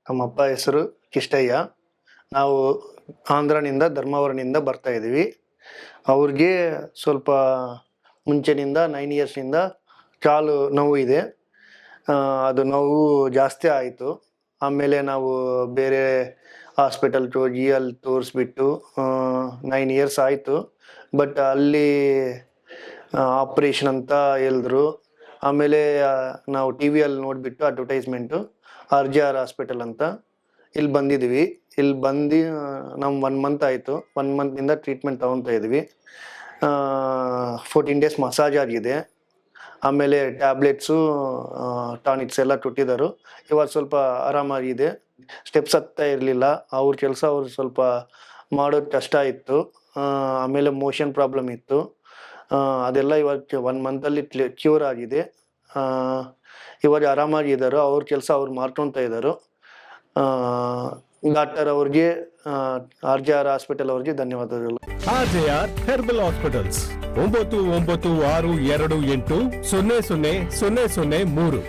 ನಮ್ಮಪ್ಪ ಹೆಸರು ಕಿಷ್ಟಯ್ಯ. ನಾವು ಆಂಧ್ರನಿಂದ ಧರ್ಮವರನಿಂದ ಬರ್ತಾ ಇದ್ದೀವಿ. ಅವ್ರಿಗೆ ಸ್ವಲ್ಪ ಮುಂಚೆನಿಂದ 9 ಇಯರ್ಸಿಂದ ಕಾಲು ನೋವು ಇದೆ. ಅದು ನೋವು ಜಾಸ್ತಿ ಆಯಿತು. ಆಮೇಲೆ ನಾವು ಬೇರೆ ಹಾಸ್ಪಿಟಲ್ಗೆ ಹೋಗಿ ಅಲ್ಲಿ ತೋರಿಸ್ಬಿಟ್ಟು 9 ಇಯರ್ಸ್ ಆಯಿತು. ಬಟ್ ಅಲ್ಲಿ ಆಪ್ರೇಷನ್ ಅಂತ ಹೇಳಿದ್ರು. ಆಮೇಲೆ ನಾವು ಟಿ ವಿಯಲ್ಲಿ ನೋಡಿಬಿಟ್ಟು ಅಡ್ವರ್ಟೈಸ್ಮೆಂಟು RJR ಹಾಸ್ಪಿಟಲ್ ಅಂತ ಇಲ್ಲಿ ಬಂದಿದ್ದೀವಿ. ಇಲ್ಲಿ ಬಂದು ನಾವು 1 ಮಂತ್ ಆಯಿತು. 1 ಮಂತ್ನಿಂದ ಟ್ರೀಟ್ಮೆಂಟ್ ತೊಗೊತಾ ಇದ್ವಿ. 14 ಡೇಸ್ ಮಸಾಜ್ ಆಗಿದೆ. ಆಮೇಲೆ ಟ್ಯಾಬ್ಲೆಟ್ಸು ಟಾನಿಕ್ಸ್ ಎಲ್ಲ ಕೊಟ್ಟಿದ್ದರು. ಇವಾಗ ಸ್ವಲ್ಪ ಆರಾಮಾಗಿದೆ. ಸ್ಟೆಪ್ಸ್ ಹತ್ತಾ ಇರಲಿಲ್ಲ. ಅವ್ರ ಕೆಲಸ ಅವ್ರು ಸ್ವಲ್ಪ ಮಾಡೋದು ಕಷ್ಟ ಇತ್ತು. ಆಮೇಲೆ ಮೋಷನ್ ಪ್ರಾಬ್ಲಮ್ ಇತ್ತು. ಅದೆಲ್ಲ ಇವಾಗ 1 ಮಂತಲ್ಲಿ ಕ್ಯೂರ್ ಆಗಿದೆ. ಇವಾಗ ಆರಾಮಾಗಿದ್ದಾರೆ. ಅವ್ರ ಕೆಲಸ ಅವ್ರು ಮಾಡ್ಕೊತಾ ಇದ್ದಾರೆ. ಡಾಕ್ಟರ್ ಅವ್ರಿಗೆ RJR ಹಾಸ್ಪಿಟಲ್ ಅವ್ರಿಗೆ ಧನ್ಯವಾದಗಳು. RJR herbal hospitals 9962280003